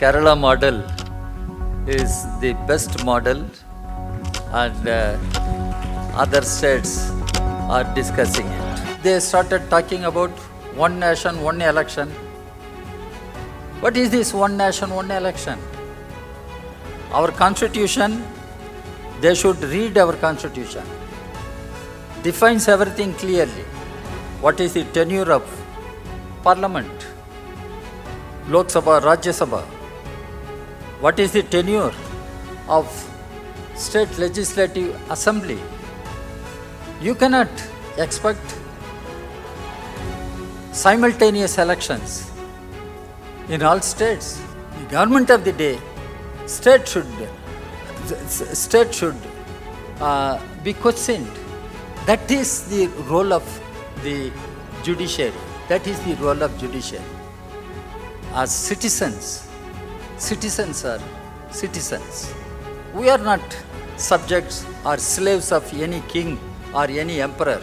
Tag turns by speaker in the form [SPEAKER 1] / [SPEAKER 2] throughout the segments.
[SPEAKER 1] Kerala model is the best model, and other states are discussing it. They started talking about one nation, one election. What is this one nation, one election? Our constitution, they should read our constitution. Defines everything clearly. What is the tenure of parliament? Lok Sabha, Rajya Sabha. What is the tenure of state legislative assembly? You cannot expect simultaneous elections in all states. The government of the day, state should be questioned. That is the role of the judiciary. That is the role of judiciary. As citizens are citizens. We are not subjects or slaves of any king or any emperor.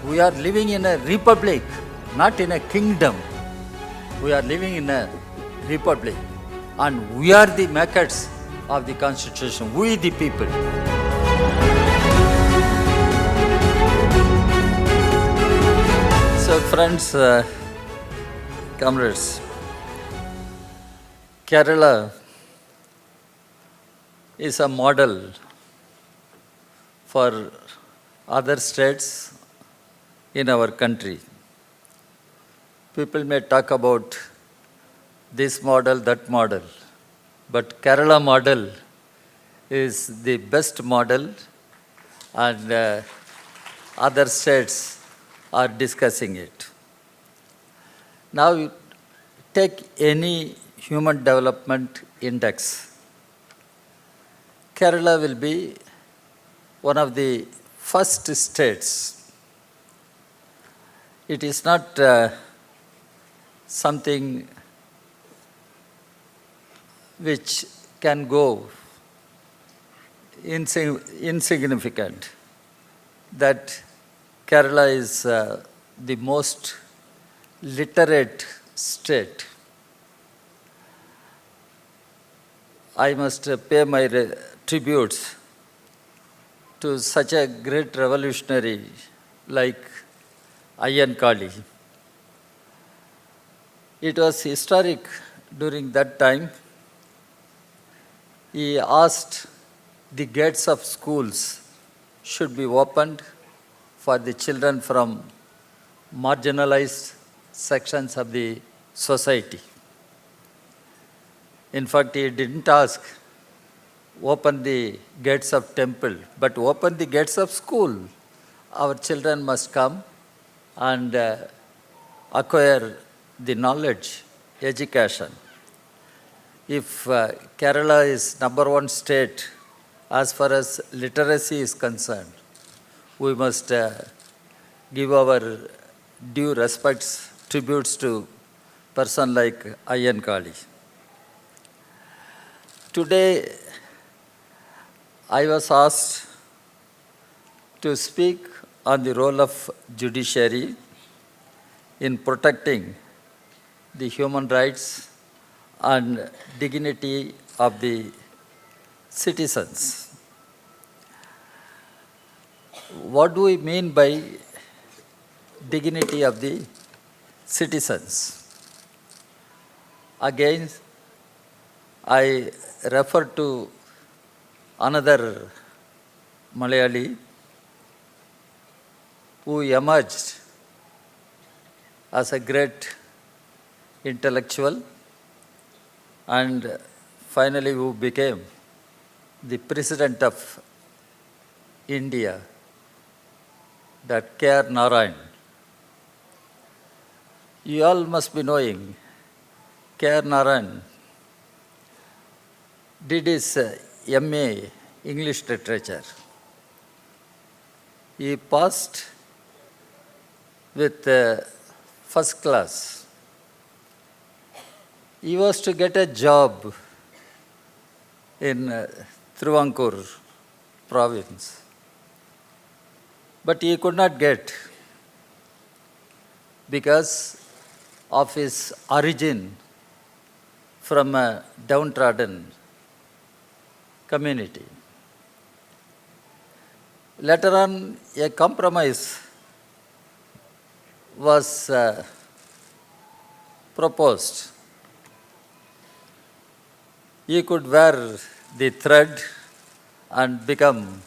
[SPEAKER 1] We are living in a republic, not in a kingdom. We are living in a republic, and we are the makers of the constitution. We the people. So friends, comrades, Kerala is a model for other states in our country. People may talk about this model, that model, but Kerala model is the best model, and other states are discussing it. Now you take any human development index. Kerala will be one of the first states. It is not something which can go insignificant, that Kerala is the most literate state. I must pay my tributes to such a great revolutionary like Ayyan Kali. It was historic during that time. He asked the gates of schools should be opened for the children from marginalized sections of the society. In fact, he didn't ask, open the gates of temple, but open the gates of school. Our children must come and acquire the knowledge, education. If Kerala is number one state as far as literacy is concerned, we must give our due respects, tributes to person like Ayyan Kali. Today, I was asked to speak on the role of judiciary in protecting the human rights and dignity of the citizens. What do we mean by dignity of the citizens? Again, I refer to another Malayali who emerged as a great intellectual and finally who became the President of India, that Narayan. You all must be knowing Narayan did his MA English Literature. He passed with first class. He was to get a job in Trivandrum province, but he could not get because of his origin from a downtrodden community. Later on, a compromise was proposed. He could wear the thread and become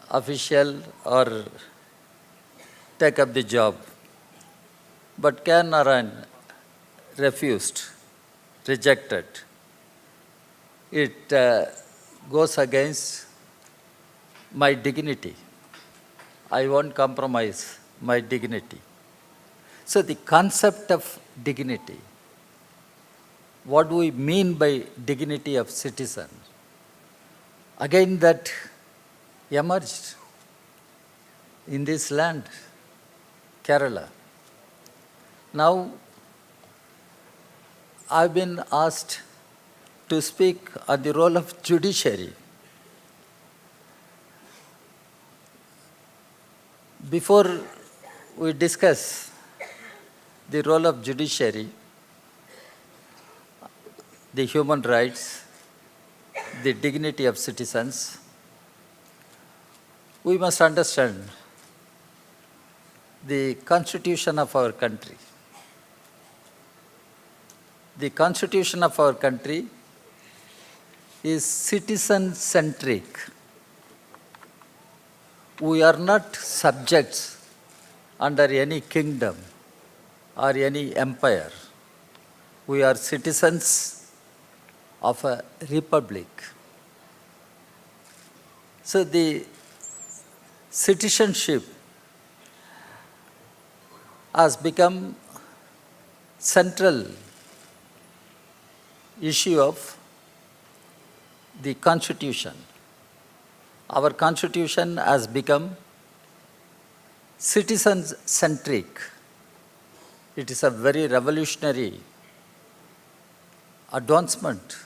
[SPEAKER 1] official or take up the job. But Naran refused, rejected. It goes against my dignity. I won't compromise my dignity. So the concept of dignity, what do we mean by dignity of citizen? Again that emerged in this land, Kerala. Now, I've been asked to speak on the role of judiciary. Before we discuss the role of judiciary, the human rights, the dignity of citizens, we must understand the constitution of our country. The constitution of our country is citizen-centric. We are not subjects under any kingdom or any empire. We are citizens of a republic. So the citizenship has become central issue of the constitution. Our constitution has become citizen-centric. It is a very revolutionary advancement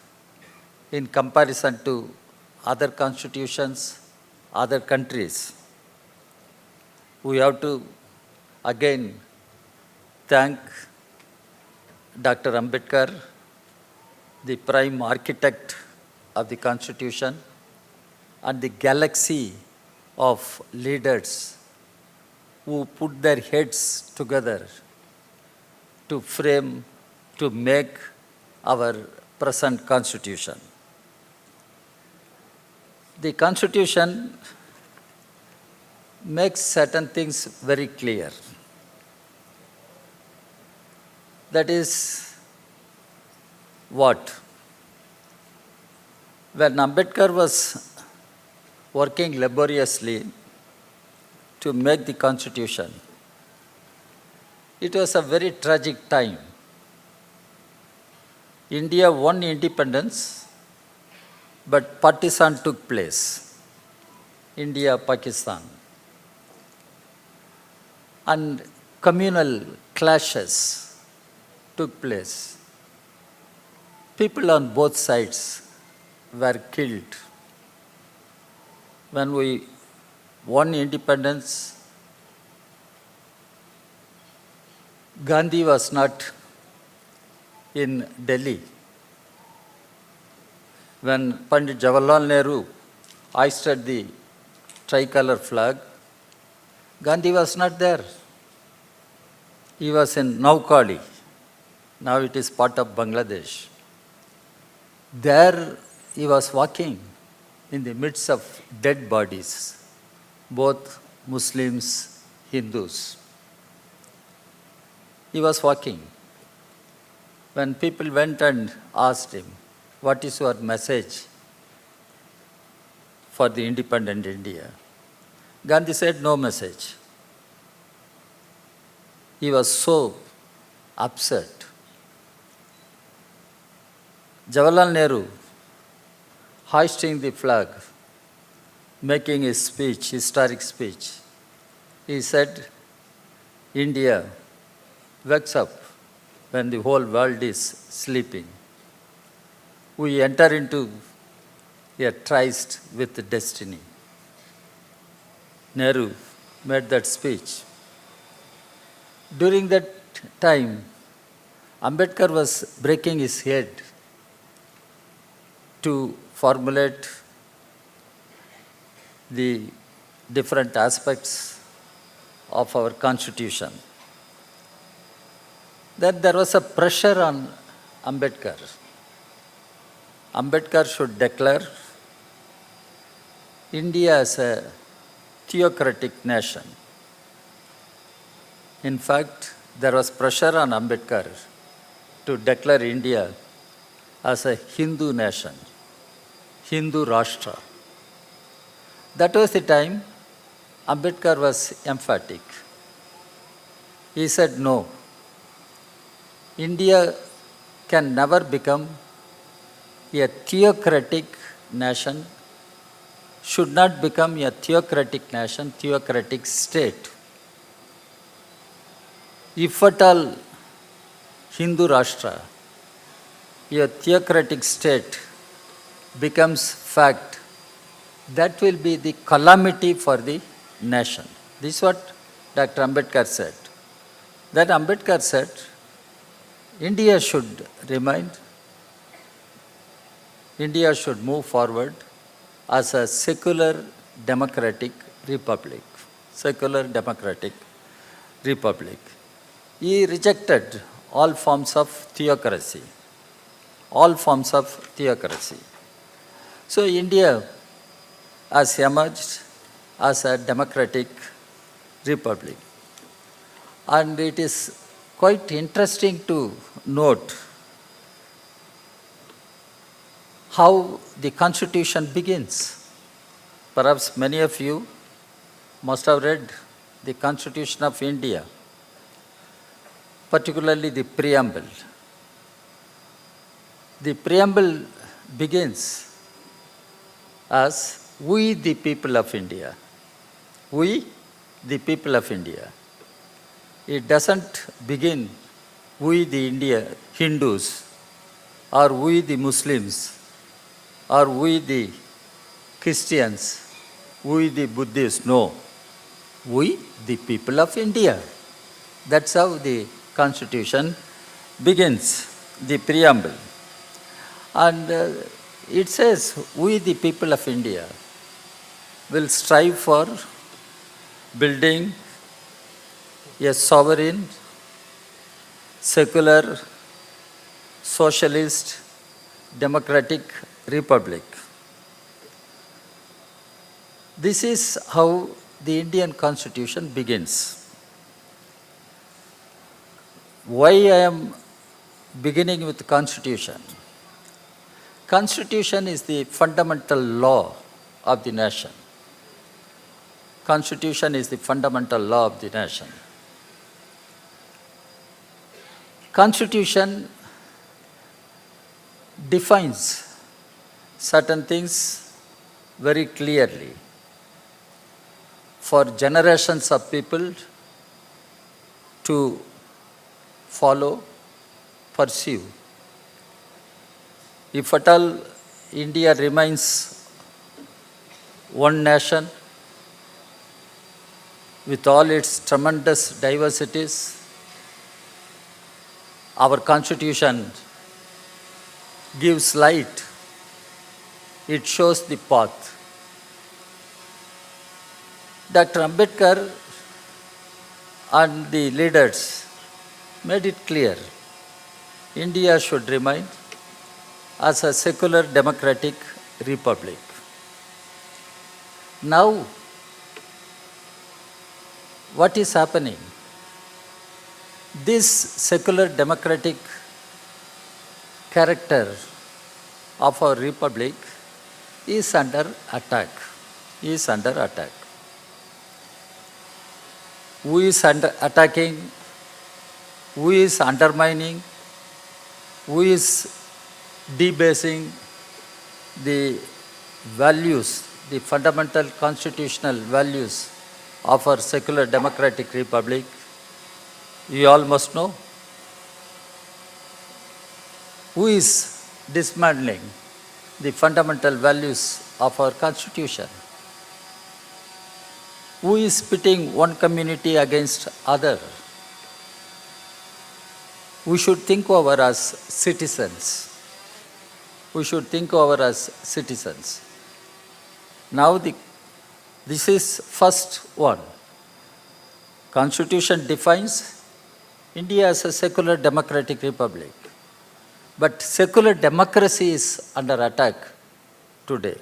[SPEAKER 1] in comparison to other constitutions, other countries. We have to again thank Dr. Ambedkar, the prime architect of the Constitution, and the galaxy of leaders who put their heads together to frame, to make our present Constitution. The Constitution makes certain things very clear. That is what? When Ambedkar was working laboriously to make the Constitution, it was a very tragic time. India won independence, but partition took place. India, Pakistan. And communal clashes took place. People on both sides were killed. When we won independence, Gandhi was not in Delhi. When Pandit Jawaharlal Nehru hoisted the tricolor flag, Gandhi was not there. He was in Naukali. Now it is part of Bangladesh. There he was walking in the midst of dead bodies, both Muslims, Hindus. He was walking. When people went and asked him, "What is your message for the independent India?" Gandhi said, "No message." He was so upset. Jawaharlal Nehru, hoisting the flag, making his speech, historic speech, he said, "India wakes up when the whole world is sleeping. We enter into a tryst with destiny." Nehru made that speech. During that time, Ambedkar was breaking his head to formulate the different aspects of our constitution. That there was a pressure on Ambedkar. Ambedkar should declare India as a theocratic nation. In fact, there was pressure on Ambedkar to declare India as a Hindu nation, Hindu Rashtra. That was the time Ambedkar was emphatic. He said, no, India can never become a theocratic nation, should not become a theocratic nation, theocratic state. If at all Hindu Rashtra, a theocratic state, becomes fact, that will be the calamity for the nation. This is what Dr. Ambedkar said. That Ambedkar said, India should remain, India should move forward as a secular democratic republic. Secular democratic republic. He rejected all forms of theocracy. All forms of theocracy. So India has emerged as a democratic republic. And it is quite interesting to note how the constitution begins. Perhaps many of you must have read the Constitution of India, particularly the preamble. The preamble begins as we the people of India. We the people of India. It doesn't begin we the Hindus, or we the Muslims, or we the Christians, we the Buddhists. No. We the people of India. That's how the Constitution begins, the preamble. And it says, we the people of India will strive for building a sovereign, secular, socialist, democratic republic. This is how the Indian Constitution begins. Why I am beginning with the Constitution? Constitution is the fundamental law of the nation. Constitution is the fundamental law of the nation. Constitution defines certain things very clearly for generations of people to follow, pursue. If at all India remains one nation with all its tremendous diversities, our Constitution gives light. It shows the path. Dr. Ambedkar and the leaders made it clear India should remain as a secular democratic republic. Now, what is happening? This secular democratic character of our republic is under attack. Is under attack. Who is attacking? Who is undermining? Who is debasing the values, the fundamental constitutional values of our secular democratic republic? You all must know. Who is dismantling the fundamental values of our Constitution? Who is pitting one community against other? we should think over as citizens. We should think over as citizens. Now this is first one. Constitution defines India as a secular democratic republic. But secular democracy is under attack today.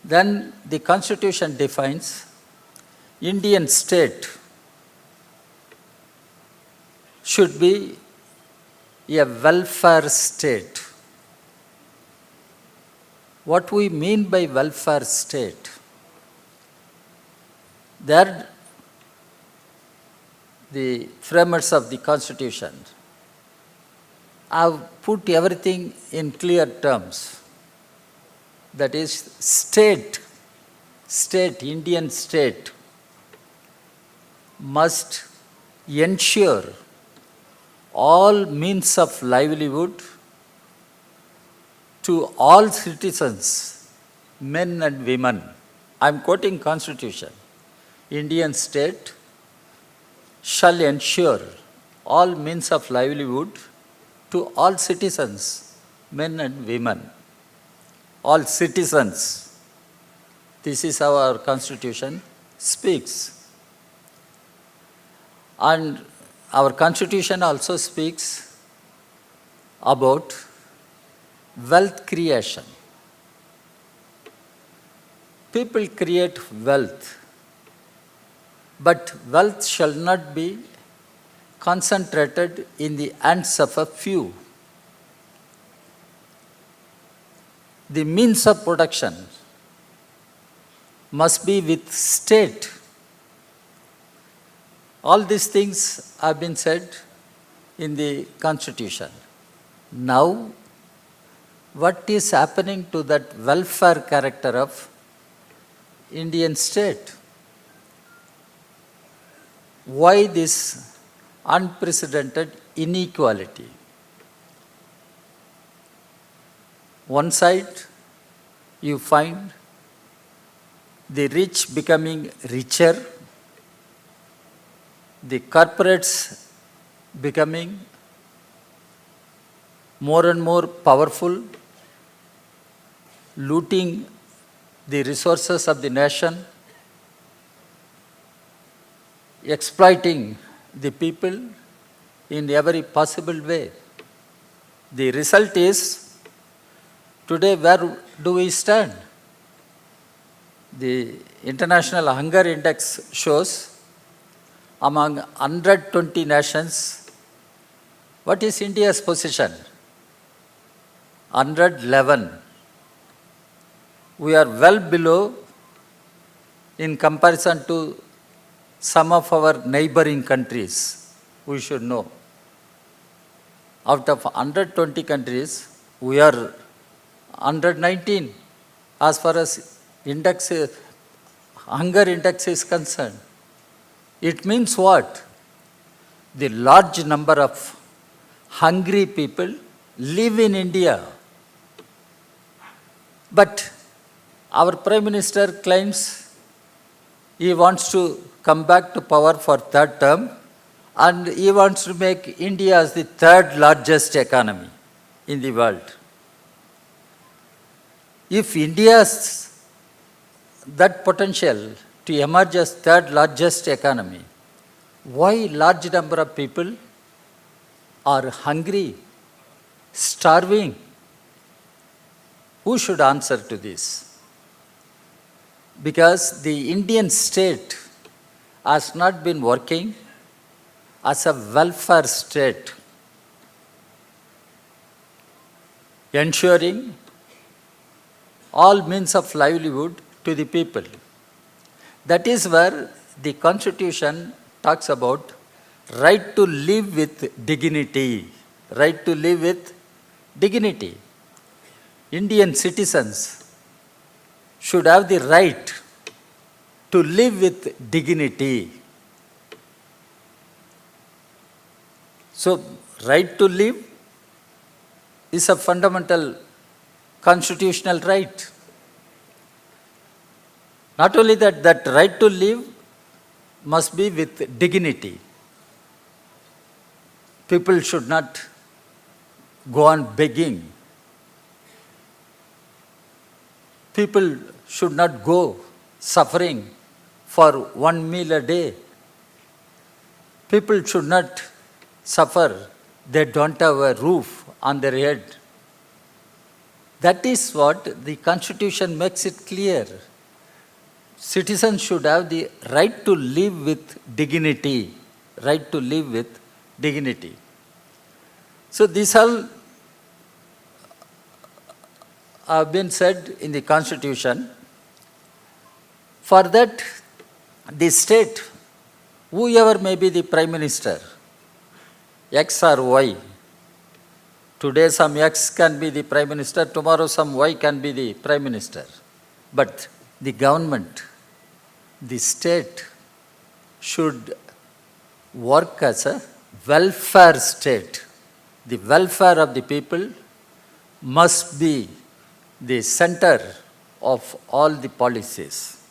[SPEAKER 1] Then the Constitution defines Indian state should be a welfare state. What we mean by welfare state? There, the framers of the Constitution have put everything in clear terms. That is, Indian state must ensure all means of livelihood to all citizens, men and women. I am quoting Constitution. Indian state shall ensure all means of livelihood to all citizens, men and women. All citizens. This is how our Constitution speaks. And our Constitution also speaks about wealth creation. People create wealth, but wealth shall not be concentrated in the hands of a few. The means of production must be with state. All these things have been said in the Constitution. Now, what is happening to that welfare character of Indian state? Why this unprecedented inequality? One side, you find the rich becoming richer, the corporates becoming more and more powerful, looting the resources of the nation, exploiting the people in every possible way. The result is, today, where do we stand? The International Hunger Index shows among 120 nations, what is India's position? 111. We are well below in comparison to some of our neighboring countries. We should know. Out of 120 countries, we are 119 as far as hunger index is concerned. It means what? The large number of hungry people live in India. But our Prime Minister claims he wants to come back to power for third term, and he wants to make India as the third largest economy in the world. If India has that potential to emerge as third largest economy, why large number of people are hungry, starving? Who should answer to this? Because the Indian state has not been working as a welfare state, ensuring all means of livelihood to the people. That is where the Constitution talks about right to live with dignity. Right to live with dignity. Indian citizens should have the right to live with dignity. So, right to live is a fundamental constitutional right. Not only that, that right to live must be with dignity. People should not go on begging. People should not go suffering for one meal a day. People should not suffer. They don't have a roof on their head. That is what the Constitution makes it clear. Citizens should have the right to live with dignity. Right to live with dignity. So these all have been said in the Constitution. For that, the state, whoever may be the Prime Minister, X or Y, today some X can be the Prime Minister, tomorrow some Y can be the Prime Minister. But the government, the state, should work as a welfare state. The welfare of the people must be the center of all the policies.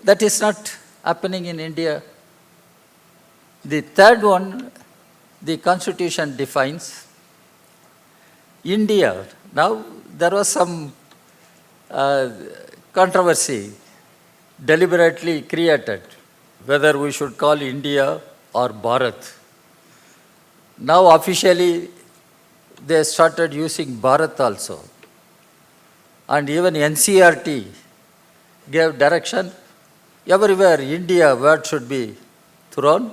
[SPEAKER 1] That is not happening in India. The third one, the Constitution defines India. Now, there was some controversy deliberately created whether we should call India or Bharat. Now, officially, they started using Bharat also. And even NCRT gave direction. Everywhere India word should be thrown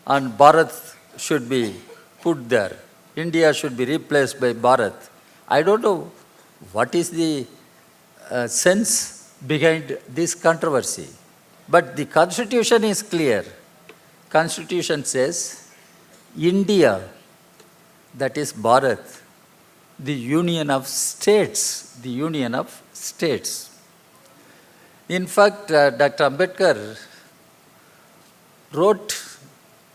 [SPEAKER 1] and Bharat should be put there. India should be replaced by Bharat. I don't know what is the sense behind this controversy. But the Constitution is clear. Constitution says India, that is Bharat, the union of states, the union of states. In fact, Dr. Ambedkar wrote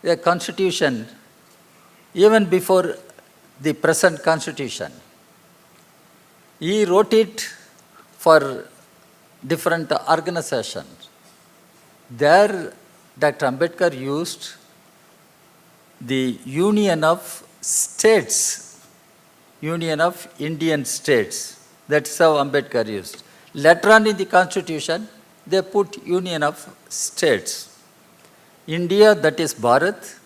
[SPEAKER 1] a constitution even before the present constitution. He wrote it for different organizations. There, Dr. Ambedkar used the union of states, union of Indian states. That's how Ambedkar used. Later on in the constitution, they put union of states. India, that is Bharat,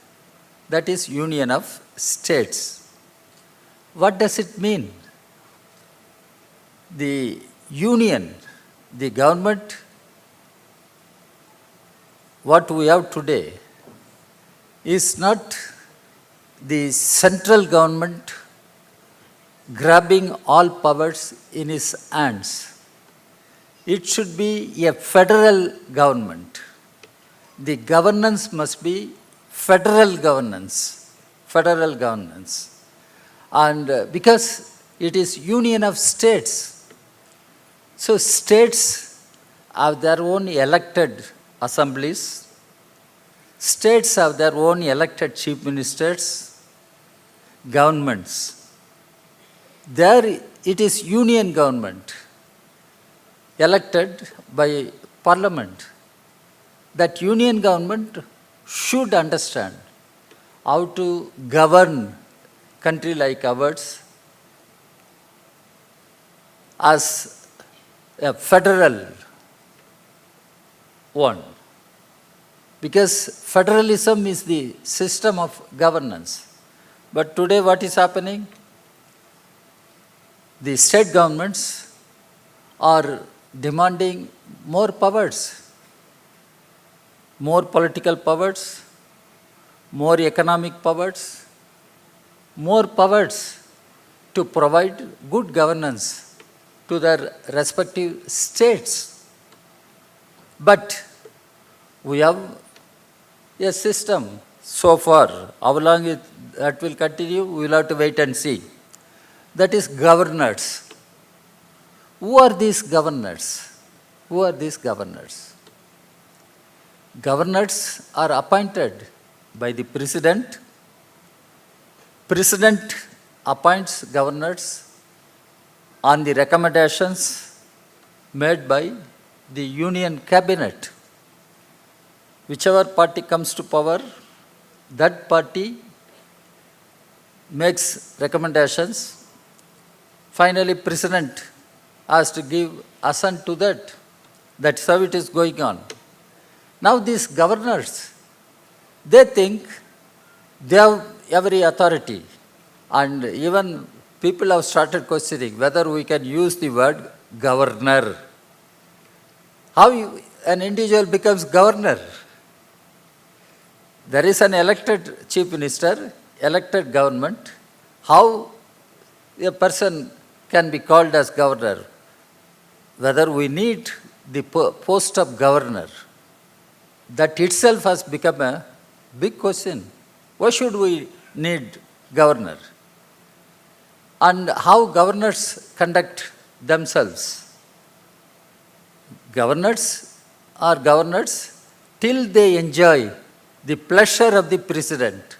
[SPEAKER 1] that is union of states. What does it mean? The union, the government, what we have today, is not the central government grabbing all powers in his hands. It should be a federal government. The governance must be federal governance. Federal governance. And because it is union of states, so states have their own elected assemblies, states have their own elected chief ministers, governments. There it is union government, elected by parliament. That union government should understand how to govern country like ours as a federal one. Because federalism is the system of governance. But today what is happening? The state governments are demanding more powers, more political powers, more economic powers, more powers to provide good governance to their respective states. But we have a system so far. How long that will continue, we will have to wait and see. That is governors. Who are these governors? Who are these governors? Governors are appointed by the president. President appoints governors on the recommendations made by the union cabinet. Whichever party comes to power, that party makes recommendations. Finally, President has to give assent to that. That's how it is going on. Now these governors, they think they have every authority. And even people have started questioning whether we can use the word governor. How an individual becomes governor? There is an elected chief minister, elected government. How a person can be called as governor? Whether we need the post of governor, that itself has become a big question. Why should we need governor? And how governors conduct themselves? Governors are governors till they enjoy the pleasure of the president.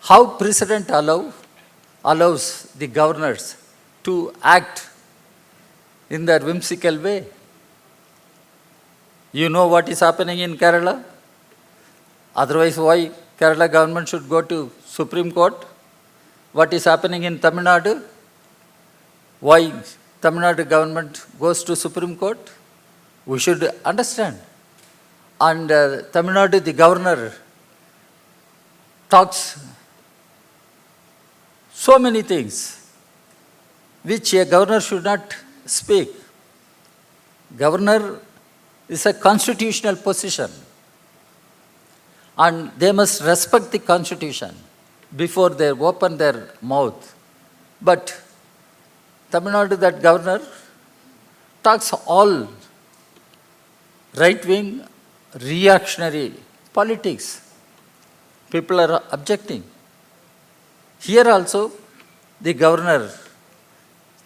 [SPEAKER 1] How president allows the governors to act in their whimsical way. You know what is happening in Kerala? Otherwise, why Kerala government should go to Supreme Court? What is happening in Tamil Nadu? Why Tamil Nadu government goes to Supreme Court? We should understand. And Tamil Nadu, the governor talks so many things which a governor should not speak. Governor is a constitutional position, and they must respect the constitution before they open their mouth. But Tamil Nadu, that governor talks all right-wing, reactionary politics. People are objecting. Here also, the governor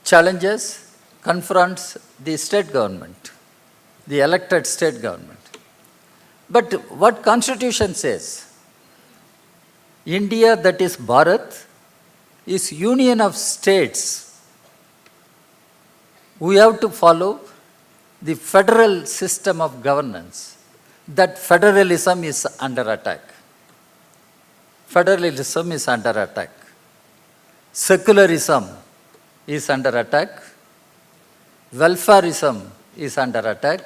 [SPEAKER 1] challenges, confronts the state government, the elected state government. But what Constitution says? India, that is Bharat, is union of states. We have to follow the federal system of governance. That federalism is under attack. Federalism is under attack. Secularism is under attack. Welfareism is under attack.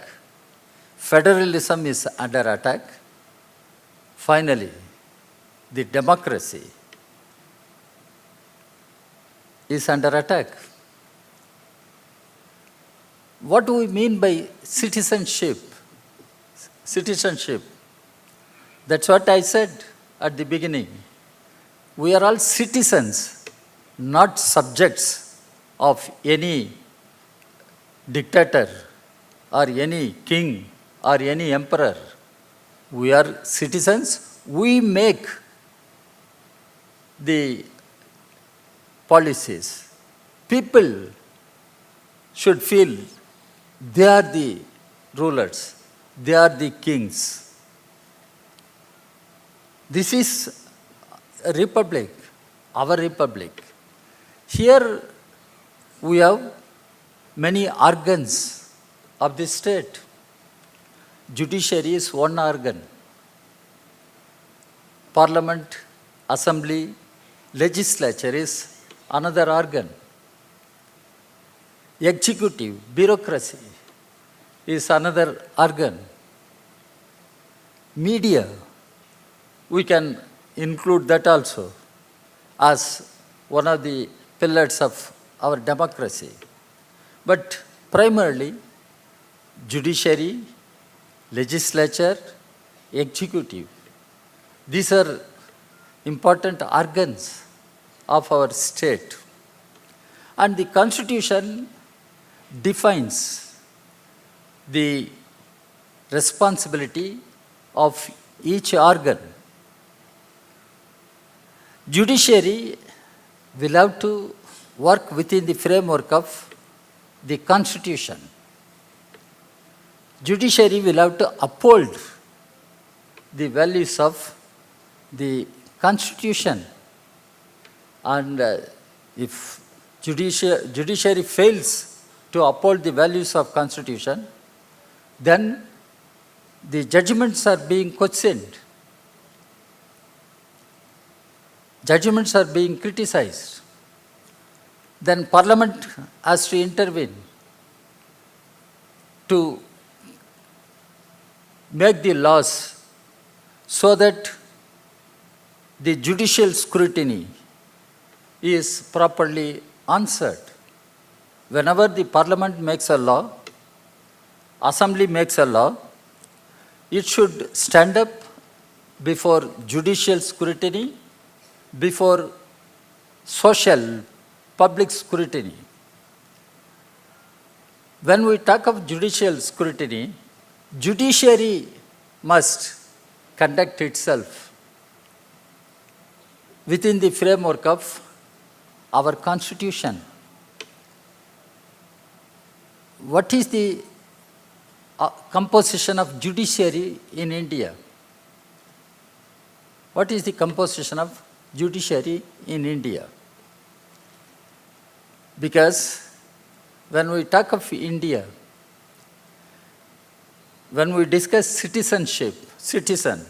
[SPEAKER 1] Federalism is under attack. Finally, the democracy is under attack. What do we mean by citizenship? Citizenship. That's what I said at the beginning. We are all citizens, not subjects of any dictator or any king or any emperor. We are citizens. We make the policies. People should feel they are the rulers. They are the kings. This is a republic, our republic. Here we have many organs of the state. Judiciary is one organ. Parliament, Assembly, Legislature is another organ. Executive, bureaucracy is another organ. Media, we can include that also as one of the pillars of our democracy. But primarily, judiciary, legislature, executive. These are important organs of our state. And the Constitution defines the responsibility of each organ. Judiciary will have to work within the framework of the Constitution. Judiciary will have to uphold the values of the Constitution. And if judiciary fails to uphold the values of Constitution, then the judgments are being questioned. judgments are being criticized, then Parliament has to intervene to make the laws so that the judicial scrutiny is properly answered. Whenever the Parliament makes a law, Assembly makes a law, it should stand up before judicial scrutiny, before social, public scrutiny. When we talk of judicial scrutiny, judiciary must conduct itself within the framework of our constitution. What is the composition of judiciary in India? What is the composition of judiciary in India? Because when we talk of India, when we discuss citizenship, citizen,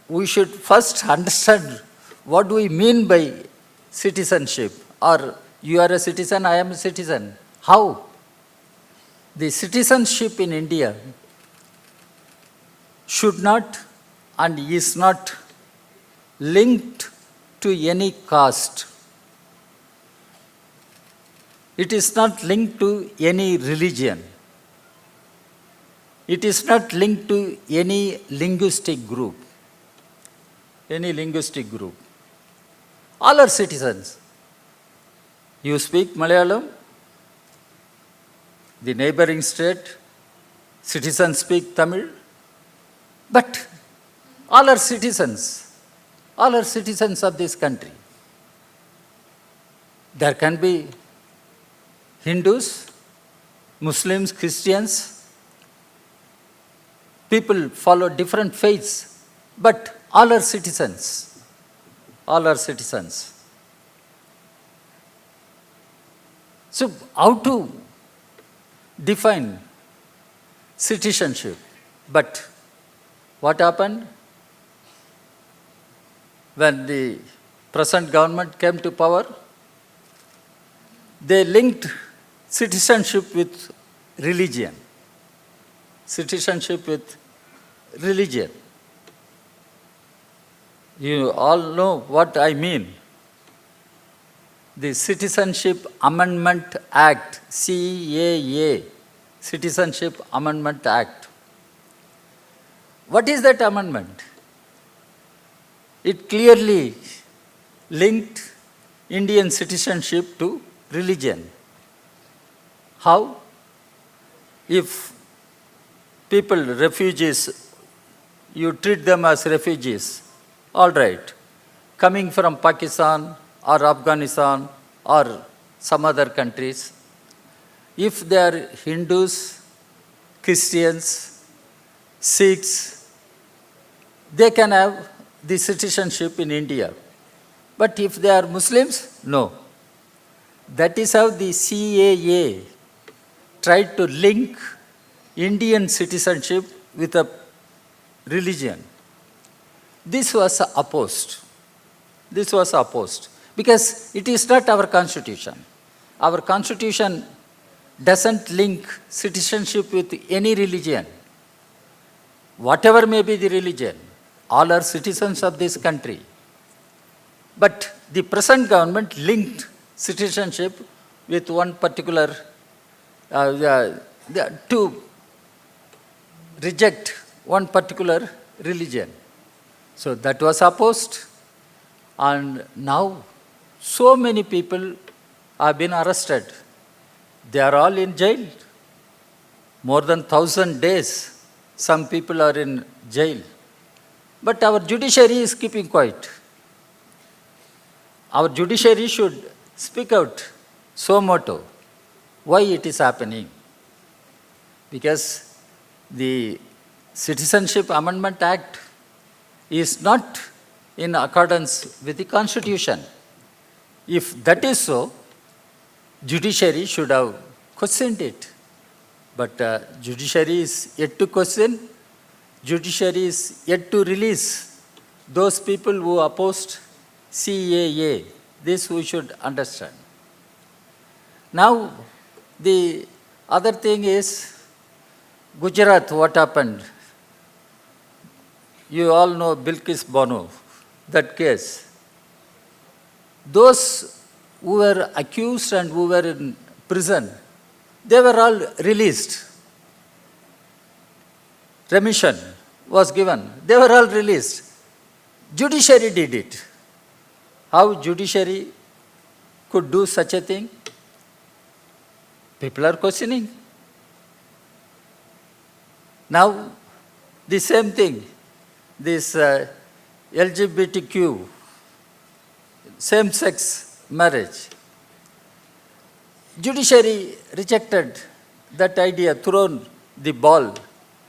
[SPEAKER 1] we should first understand what do we mean by citizenship. Or you are a citizen, I am a citizen. How? The citizenship in India should not and is not linked to any caste. It is not linked to any religion. It is not linked to any linguistic group. Any linguistic group. All are citizens. You speak Malayalam, the neighboring state, citizens speak Tamil, but all are citizens. All are citizens of this country. There can be Hindus, Muslims, Christians, people follow different faiths, but all are citizens. All are citizens. So, how to define citizenship? But what happened? When the present government came to power, they linked citizenship with religion. Citizenship with religion. You all know what I mean. The Citizenship Amendment Act, CAA, Citizenship Amendment Act. What is that amendment? It clearly linked Indian citizenship to religion. How? If people, refugees, you treat them as refugees, all right, coming from Pakistan or Afghanistan or some other countries, if they are Hindus, Christians, Sikhs, they can have the citizenship in India. But if they are Muslims, no. That is how the CAA tried to link Indian citizenship with a religion. This was opposed. This was opposed because it is not our constitution. Our constitution doesn't link citizenship with any religion. Whatever may be the religion, all are citizens of this country. But the present government linked citizenship with one particular, to reject one particular religion. So that was opposed, and now so many people have been arrested. They are all in jail. More than 1,000 days, some people are in jail. But our judiciary is keeping quiet. Our judiciary should speak out suo motu why it is happening. Because the Citizenship Amendment Act is not in accordance with the Constitution. If that is so, judiciary should have questioned it. But judiciary is yet to question, judiciary is yet to release those people who opposed CAA. This we should understand. Now, the other thing is Gujarat, what happened? You all know Bilkis Bano, that case. Those who were accused and who were in prison, they were all released. Remission was given. They were all released. Judiciary did it. How judiciary could do such a thing? People are questioning. Now, the same thing, this LGBTQ, same-sex marriage. Judiciary rejected that idea, thrown the ball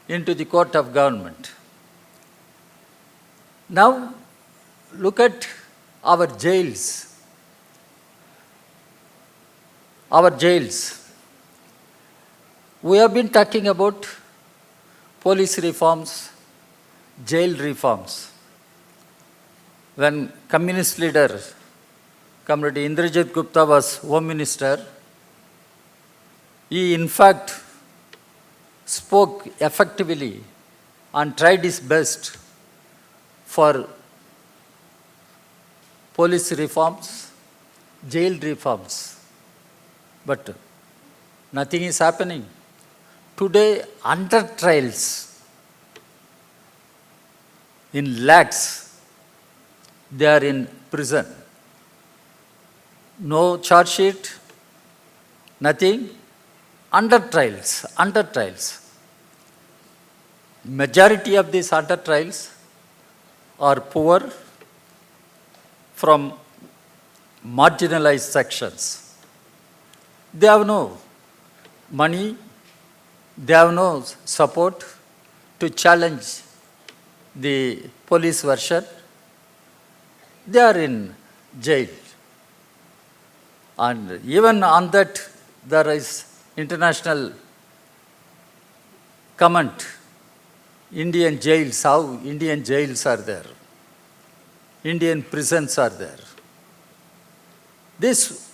[SPEAKER 1] into the court of government. Now, look at our jails. Our jails. We have been talking about police reforms, jail reforms. When communist leader, Comrade Indrajit Gupta was Home Minister, he in fact spoke effectively and tried his best for police reforms, jail reforms. But nothing is happening. Today, under trials, in lakhs, they are in prison. No charge sheet, nothing. Under trials, under trials. Majority of these under trials are poor from marginalized sections. They have no money, they have no support to challenge the police version. They are in jail. And even on that, there is international comment. Indian jails, how Indian jails are there. Indian prisons are there. This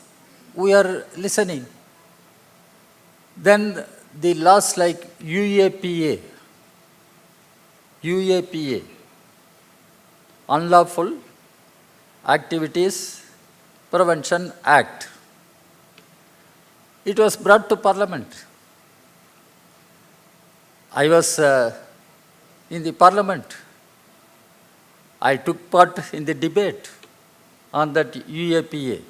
[SPEAKER 1] we are listening. Then the laws like UAPA, Unlawful Activities Prevention Act. It was brought to Parliament. I was in the Parliament. I took part in the debate on that UAPA.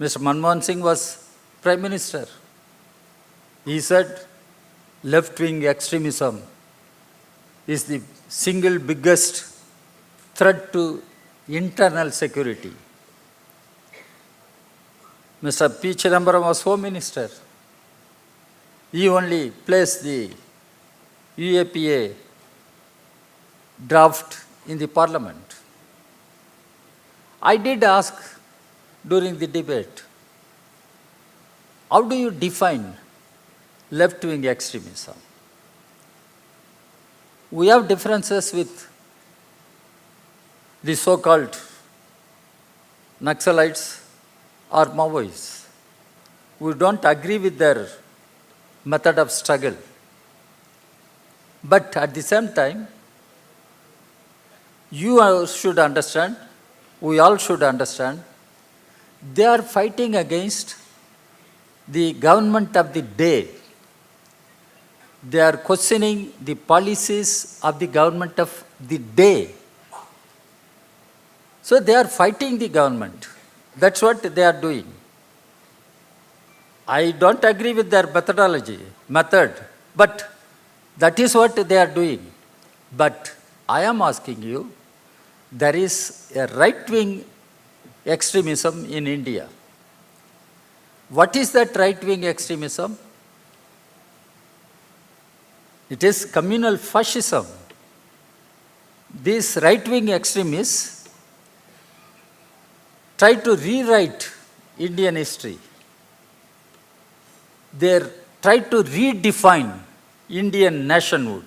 [SPEAKER 1] Mr. Manmohan Singh was Prime Minister. He said left-wing extremism is the single biggest threat to internal security. Mr. P. Chidambaram was Home Minister. He only placed the UAPA draft in the Parliament. I did ask during the debate, how do you define left-wing extremism? We have differences with the so-called Naxalites or Maoists. We don't agree with their method of struggle. But at the same time, you all should understand, we all should understand, they are fighting against the government of the day. They are questioning the policies of the government of the day. So they are fighting the government. That's what they are doing. I don't agree with their method, but that is what they are doing. But I am asking you, there is a right-wing extremism in India. What is that right-wing extremism? It is communal fascism. These right-wing extremists try to rewrite Indian history. They try to redefine Indian nationhood.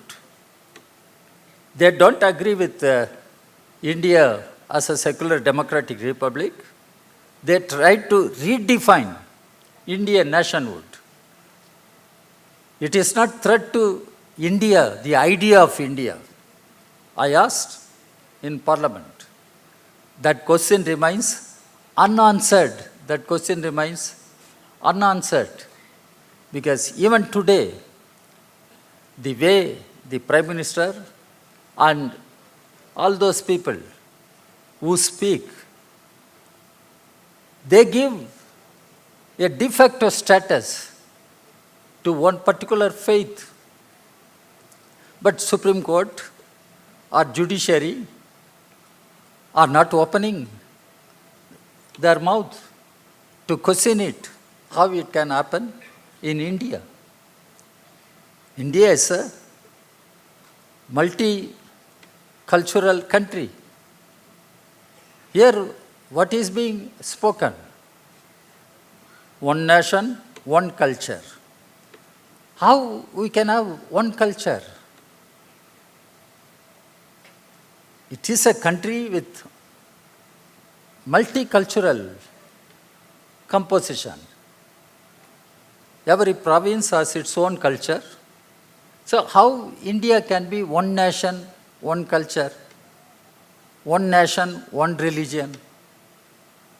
[SPEAKER 1] They don't agree with India as a secular democratic republic, they tried to redefine Indian nationhood. It is not threat to India, the idea of India. I asked in Parliament. That question remains unanswered. That question remains unanswered. Because even today, the way the Prime Minister and all those people who speak, they give a de facto status to one particular faith. But Supreme Court or Judiciary are not opening their mouth to question it, how it can happen in India. India is a multicultural country. Here, what is being spoken? One nation, one culture. How we can have one culture? It is a country with multicultural composition. Every province has its own culture. So how India can be one nation, one culture, one nation, one religion,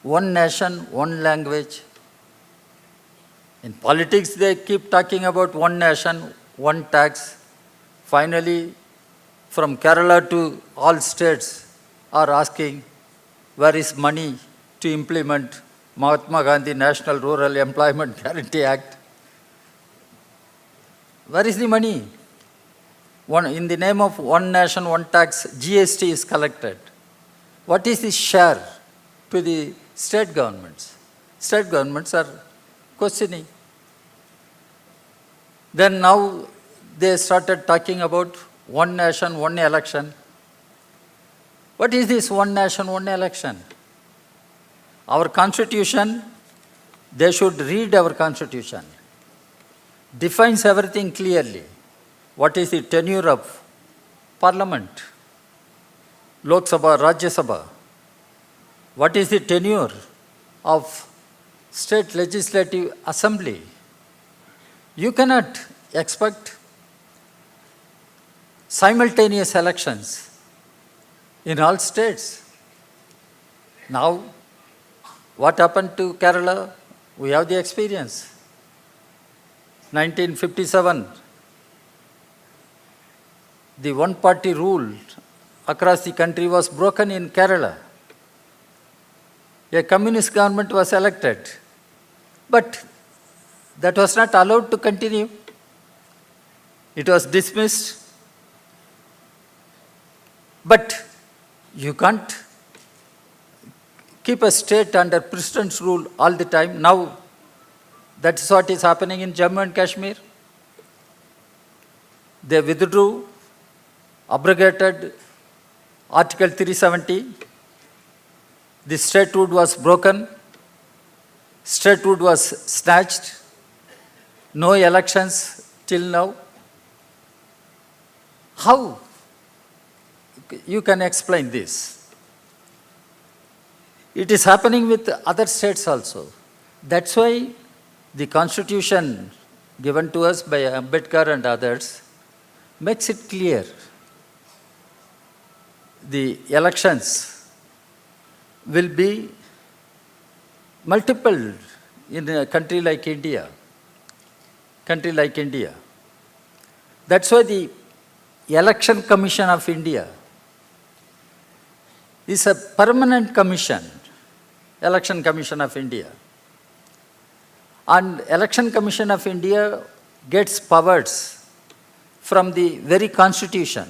[SPEAKER 1] one nation, one language? In politics, they keep talking about one nation, one tax. Finally, from Kerala to all states are asking, where is money to implement Mahatma Gandhi National Rural Employment Guarantee Act? Where is the money? In the name of one nation, one tax, GST is collected. What is the share to the state governments? State governments are questioning. Then now they started talking about one nation, one election. What is this one nation, one election? Our constitution, they should read our constitution. Defines everything clearly. What is the tenure of parliament? Lok Sabha, Rajya Sabha. What is the tenure of state legislative assembly? You cannot expect simultaneous elections in all states. Now, what happened to Kerala? We have the experience. 1957, the one-party rule across the country was broken in Kerala. A communist government was elected, but that was not allowed to continue. It was dismissed. But you can't keep a state under president's rule all the time. Now, that's what is happening in Jammu and Kashmir. They withdrew, abrogated Article 370. The statehood was broken. Statehood was snatched. No elections till now. How you can explain this? It is happening with other states also. That's why the constitution given to us by Ambedkar and others makes it clear. The elections will be multiple in a country like India. That's why the Election Commission of India is a permanent commission, Election Commission of India. And Election Commission of India gets powers from the very constitution.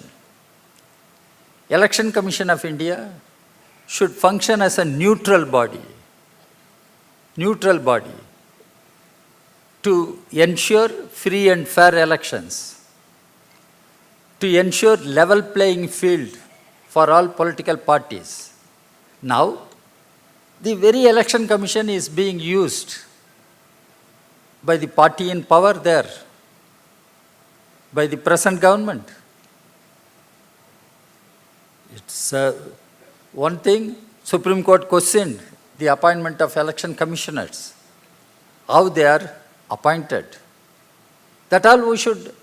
[SPEAKER 1] Election Commission of India should function as a neutral body to ensure free and fair elections, to ensure level playing field for all political parties. Now, the very election commission is being used by the party in power there, by the present government. It's One thing, Supreme Court questioned the appointment of election commissioners, how they are appointed. That all we should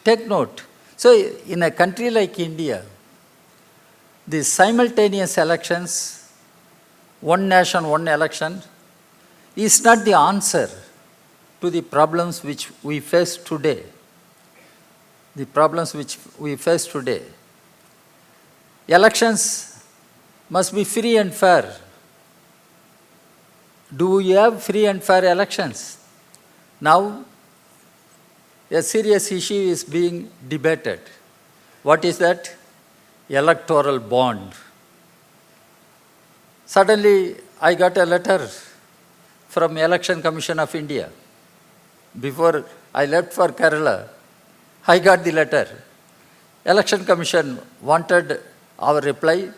[SPEAKER 1] take note. So in a country like India, the simultaneous elections, one nation, one election, is not the answer to the problems which we face today. The problems which we face today. Elections must be free and fair. Do we have free and fair elections? Now, a serious issue is being debated. What is that? Electoral bond. Suddenly, I got a letter from Election Commission of India. Before I left for Kerala, I got the letter. Election Commission wanted our reply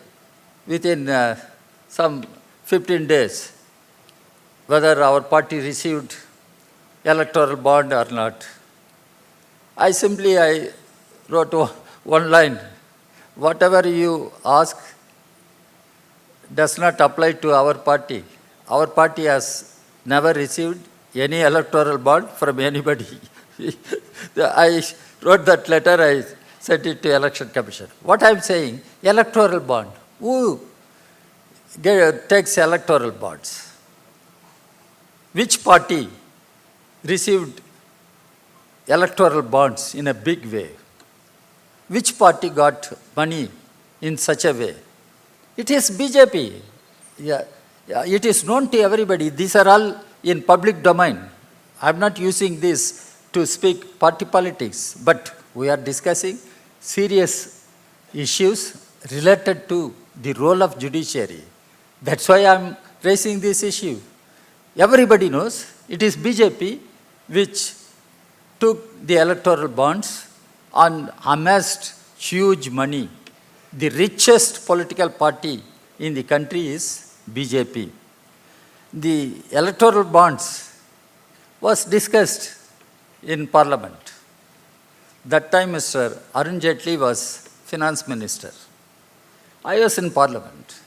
[SPEAKER 1] within some 15 days, whether our party received electoral bond or not. I wrote one line, whatever you ask does not apply to our party. Our party has never received any electoral bond from anybody. I wrote that letter, I sent it to Election Commission. What I am saying, electoral bond. Who takes electoral bonds? Which party received electoral bonds in a big way? Which party got money in such a way? It is BJP. Yeah, it is known to everybody. These are all in public domain. I am not using this to speak party politics, but we are discussing serious issues related to the role of judiciary. That's why I am raising this issue. Everybody knows it is BJP which took the electoral bonds and amassed huge money. The richest political party in the country is BJP. The electoral bonds was discussed in Parliament. That time Mr. Arun Jaitley was Finance Minister. I was in Parliament.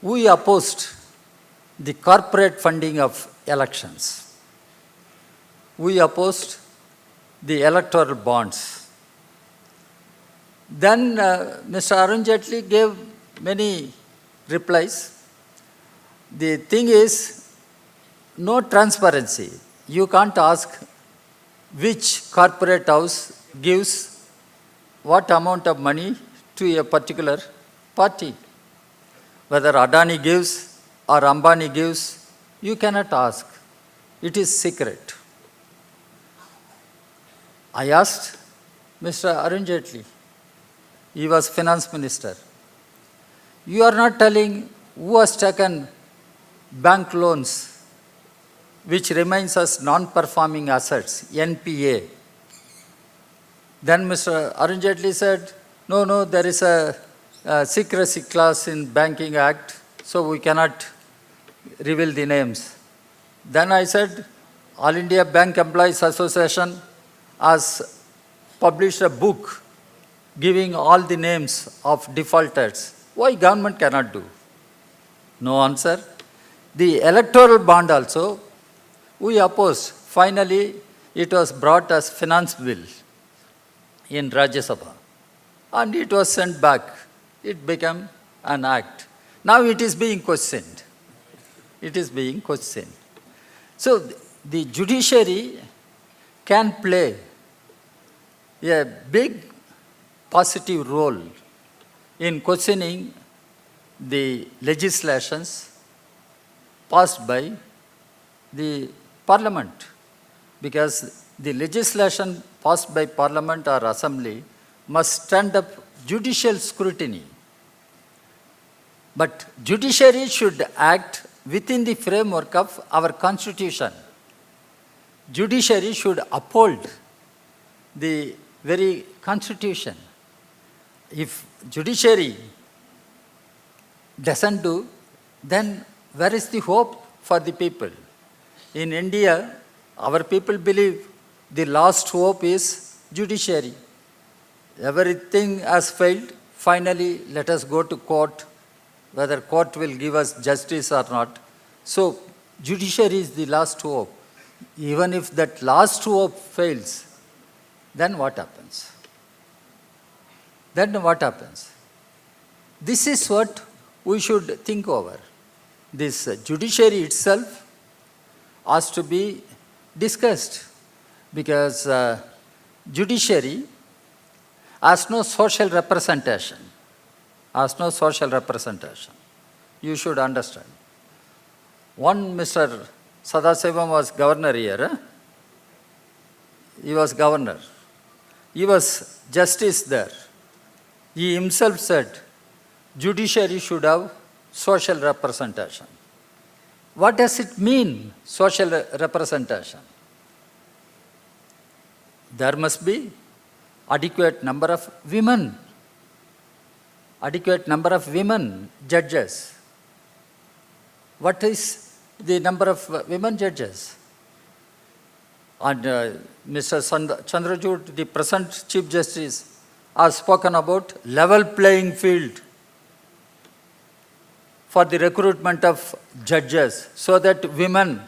[SPEAKER 1] We opposed the corporate funding of elections. We opposed the electoral bonds. Then Mr. Arun Jaitley gave many replies. The thing is, no transparency. You can't ask which corporate house gives what amount of money to a particular party. Whether Adani gives or Ambani gives, you cannot ask. It is secret. I asked Mr. Arun Jaitley, he was Finance Minister. You are not telling who has taken bank loans which remains as non-performing assets, NPA. Then Mr. Arun Jaitley said, no, there is a secrecy clause in Banking Act, so we cannot reveal the names. Then I said, All India Bank Employees Association has published a book giving all the names of defaulters. Why government cannot do? No answer. The electoral bond also, we opposed. Finally, it was brought as finance bill in Rajya Sabha. And it was sent back. It became an act. Now it is being questioned. It is being questioned. So the judiciary can play a big positive role in questioning the legislations passed by the Parliament, because the legislation passed by Parliament or Assembly must stand up judicial scrutiny. But judiciary should act within the framework of our Constitution. Judiciary should uphold the very Constitution. If judiciary doesn't do, then where is the hope for the people? In India, our people believe the last hope is judiciary. Everything has failed, finally let us go to court, whether court will give us justice or not. So judiciary is the last hope. Even if that last hope fails, then what happens? Then what happens? This is what we should think over. This judiciary itself has to be discussed, because judiciary has no social representation. Has no social representation. You should understand. One Mr. Sadasivam was governor here. He was governor. He was justice there. He himself said, judiciary should have social representation. What does it mean, social representation? There must be adequate number of women. Adequate number of women judges. What is the number of women judges? And Mr. Chandrachud, the present Chief Justice, has spoken about level playing field for the recruitment of judges, so that women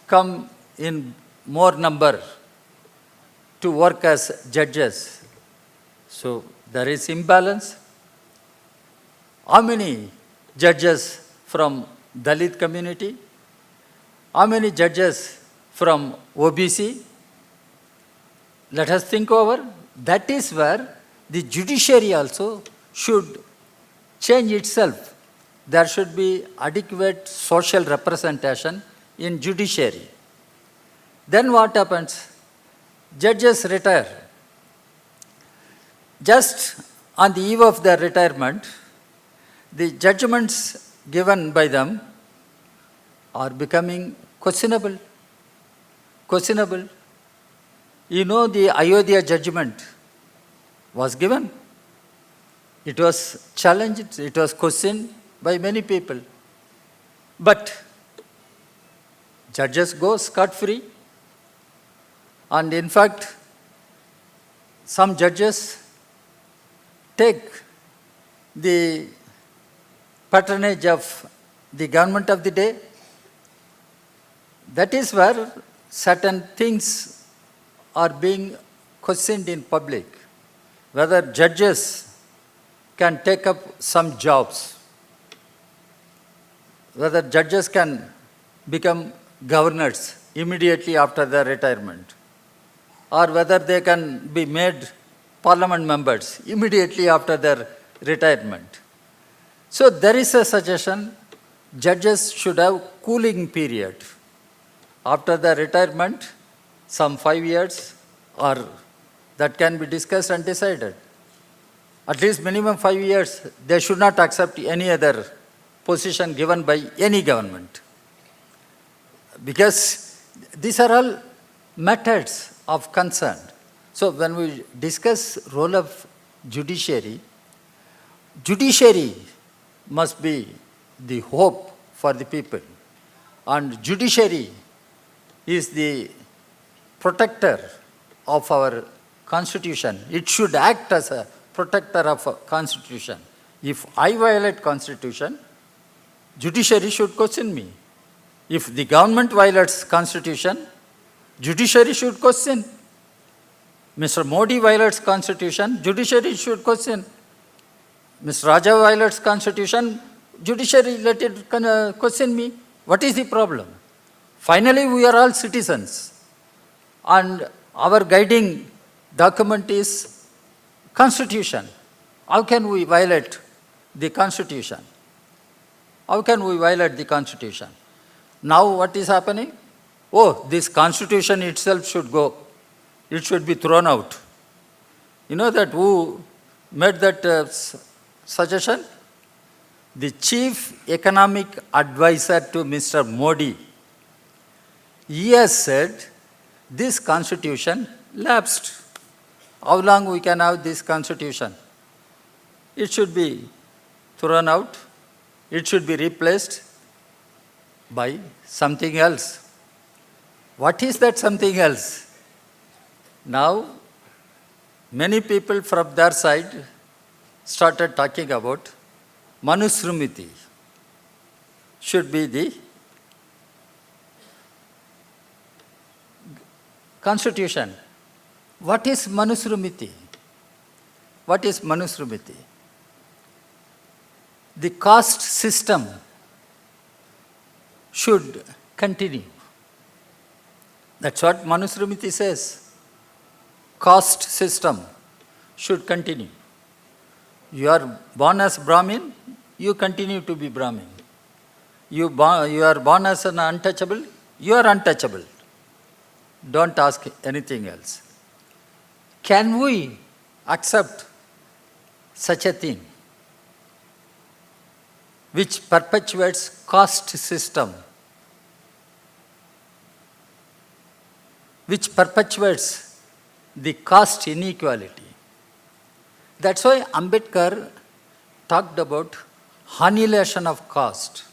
[SPEAKER 1] come in more number to work as judges. So there is imbalance. How many judges from Dalit community? How many judges from OBC? Let us think over. That is where the judiciary also should change itself. There should be adequate social representation in judiciary. Then what happens? Judges retire. Just on the eve of their retirement, the judgments given by them are becoming questionable. Questionable. You know, the Ayodhya judgment was given. It was challenged, it was questioned by many people. But judges go scot-free. And in fact, some judges take the patronage of the government of the day. That is where certain things are being questioned in public. Whether judges can take up some jobs, whether judges can become governors immediately after their retirement, or whether they can be made parliament members immediately after their retirement. So there is a suggestion, judges should have cooling period. After their retirement, some 5 years, or that can be discussed and decided. At least minimum 5 years, they should not accept any other position given by any government. Because these are all methods of concern. So when we discuss role of judiciary, judiciary must be the hope for the people. And judiciary is the protector of our constitution. It should act as a protector of a constitution. If I violate constitution, judiciary should question me. If the government violates constitution, judiciary should question. Mr. Modi violates constitution, judiciary should question. Mr. Raja violates constitution, judiciary let it question me. What is the problem? Finally, we are all citizens, and our guiding document is constitution. How can we violate the constitution? How can we violate the constitution? Now what is happening? Oh, this constitution itself should go. It should be thrown out. You know that who made that suggestion? The chief economic advisor to Mr. Modi. He has said this constitution lapsed. How long we can have this constitution? It should be thrown out. It should be replaced by something else. What is that something else? Now, many people from their side started talking about Manusmriti should be the constitution. What is Manusmriti? What is Manusmriti? The caste system should continue. That's what Manusmriti says. Caste system should continue. You are born as Brahmin, you continue to be Brahmin. You are born as an untouchable, you are untouchable. Don't ask anything else. Can we accept such a thing which perpetuates caste system, which perpetuates the caste inequality? That's why Ambedkar talked about annihilation of caste.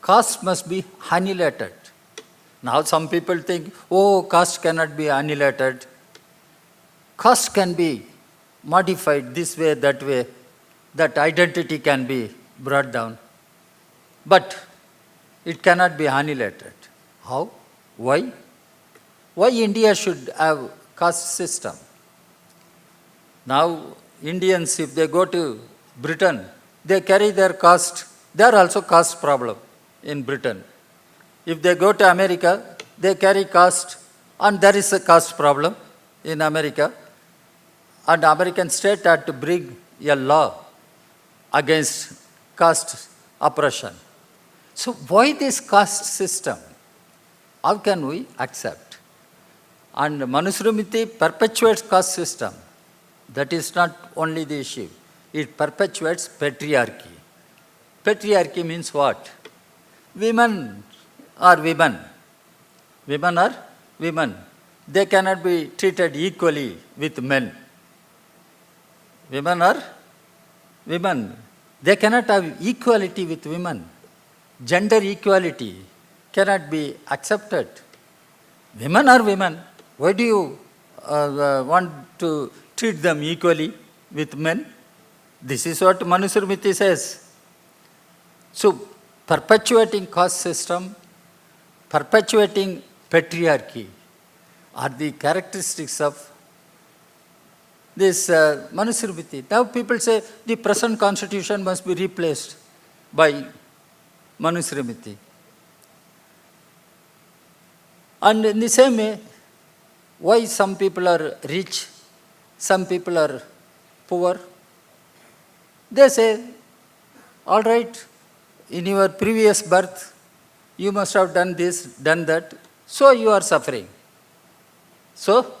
[SPEAKER 1] Caste must be annihilated. Now some people think, oh, caste cannot be annihilated. Caste can be modified this way, that identity can be brought down. But it cannot be annihilated. How? Why? Why India should have caste system? Now Indians, if they go to Britain, they carry their caste. They are also caste problem in Britain. If they go to America, they carry caste, and there is a caste problem in America. And American state had to bring a law against caste oppression. So why this caste system? How can we accept? And Manusmriti perpetuates caste system. That is not only the issue. It perpetuates patriarchy. Patriarchy means what? Women are women. Women are women. They cannot be treated equally with men. Women are women. They cannot have equality with women. Gender equality cannot be accepted. Women are women. Why do you want to treat them equally with men? This is what Manusmriti says. So, perpetuating caste system, perpetuating patriarchy are the characteristics of this Manusmriti. Now people say the present constitution must be replaced by Manusmriti. And in the same way, why some people are rich, some people are poor? They say, all right, in your previous birth, you must have done this, done that, so you are suffering. So,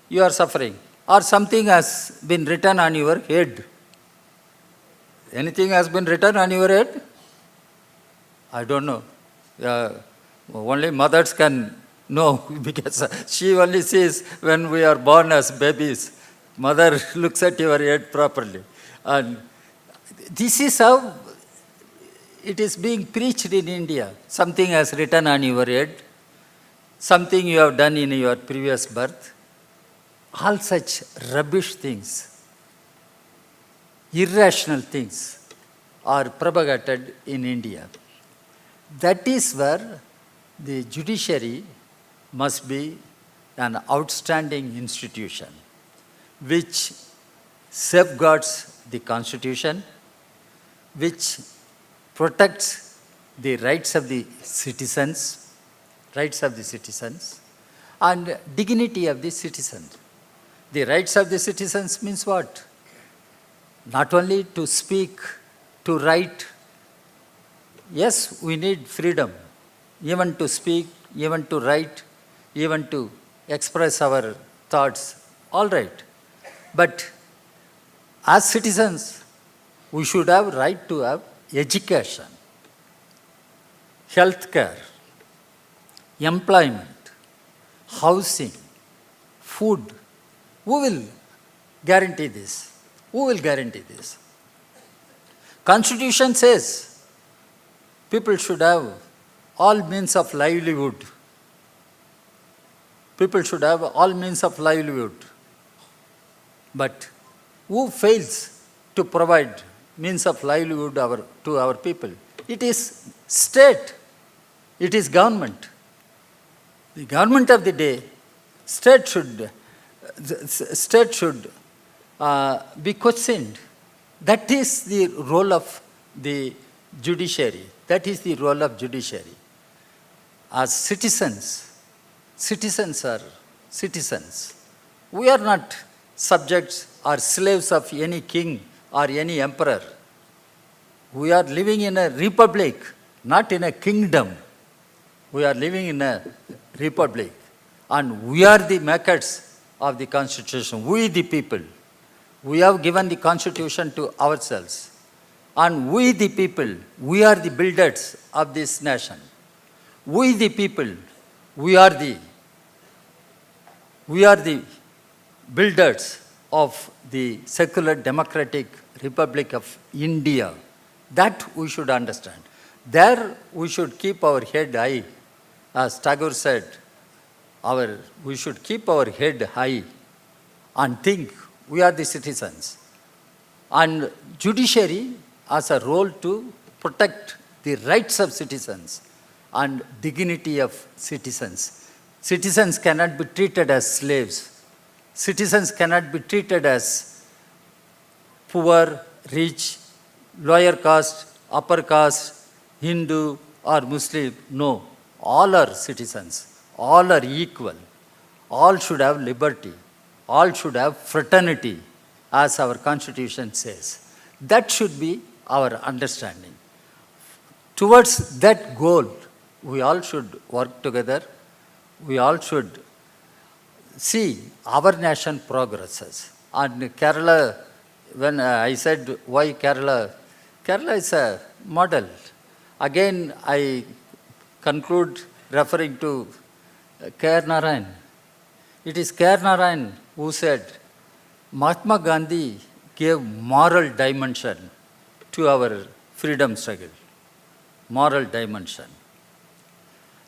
[SPEAKER 1] you are suffering. Or something has been written on your head. Anything has been written on your head? I don't know. Only mothers can know, because she only sees when we are born as babies. Mother looks at your head properly. And this is how it is being preached in India. Something has written on your head, something you have done in your previous birth. All such rubbish things, irrational things are propagated in India. That is where the judiciary must be an outstanding institution which safeguards the constitution, which protects the rights of the citizens, and dignity of the citizens. The rights of the citizens means what? Not only to speak, to write. Yes, we need freedom, even to speak, even to write, even to express our thoughts. All right. But as citizens, we should have right to have education, health care, employment, housing, food. Who will guarantee this? Who will guarantee this? Constitution says people should have all means of livelihood. People should have all means of livelihood. But who fails to provide means of livelihood to our people? It is state. It is government. The government of the day, state should be questioned. That is the role of the judiciary. That is the role of judiciary. As citizens are citizens. We are not subjects or slaves of any king or any emperor. We are living in a republic, not in a kingdom. We are living in a republic. And we are the makers of the Constitution. We the people. We have given the Constitution to ourselves. And we the people, we are the builders of this nation. We the people, we are the builders of the secular democratic Republic of India. That we should understand. There we should keep our head high. As Tagore said, we should keep our head high and think we are the citizens. And judiciary has a role to protect the rights of citizens and dignity of citizens. Citizens cannot be treated as slaves. Citizens cannot be treated as poor, rich, lower caste, upper caste, Hindu or Muslim. No, all are citizens. All are equal. All should have liberty. All should have fraternity, as our Constitution says. That should be our understanding. Towards that goal, we all should work together. We all should see our nation progresses. And Kerala, when I said why Kerala, Kerala is a model. Again, I conclude referring to Narayan. It is Narayan who said, Mahatma Gandhi gave moral dimension to our freedom struggle. Moral dimension.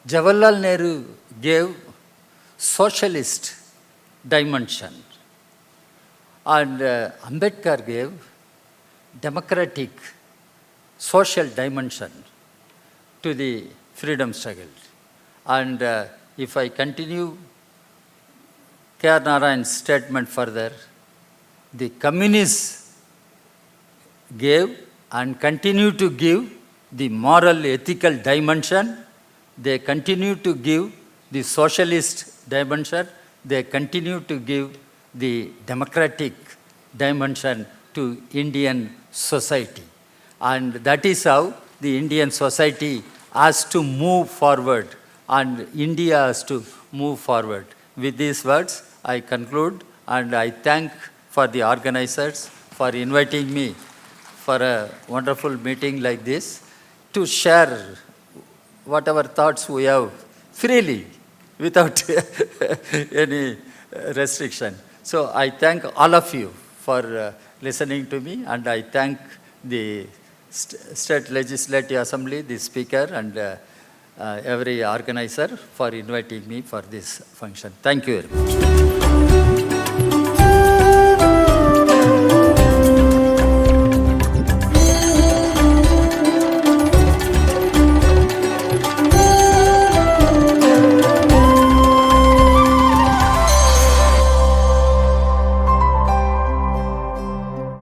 [SPEAKER 1] Jawaharlal Nehru gave socialist dimension. And Ambedkar gave democratic social dimension to the freedom struggle. And if I continue Narayan's statement further, the communists gave and continue to give the moral ethical dimension. They continue to give the socialist dimension. They continue to give the democratic dimension to Indian society. And that is how the Indian society has to move forward and India has to move forward. With these words, I conclude and I thank for the organizers for inviting me for a wonderful meeting like this to share whatever thoughts we have freely without any restriction. So I thank all of you for listening to me, and I thank the State Legislative Assembly, the Speaker, and every organizer for inviting me for this function. Thank you very much.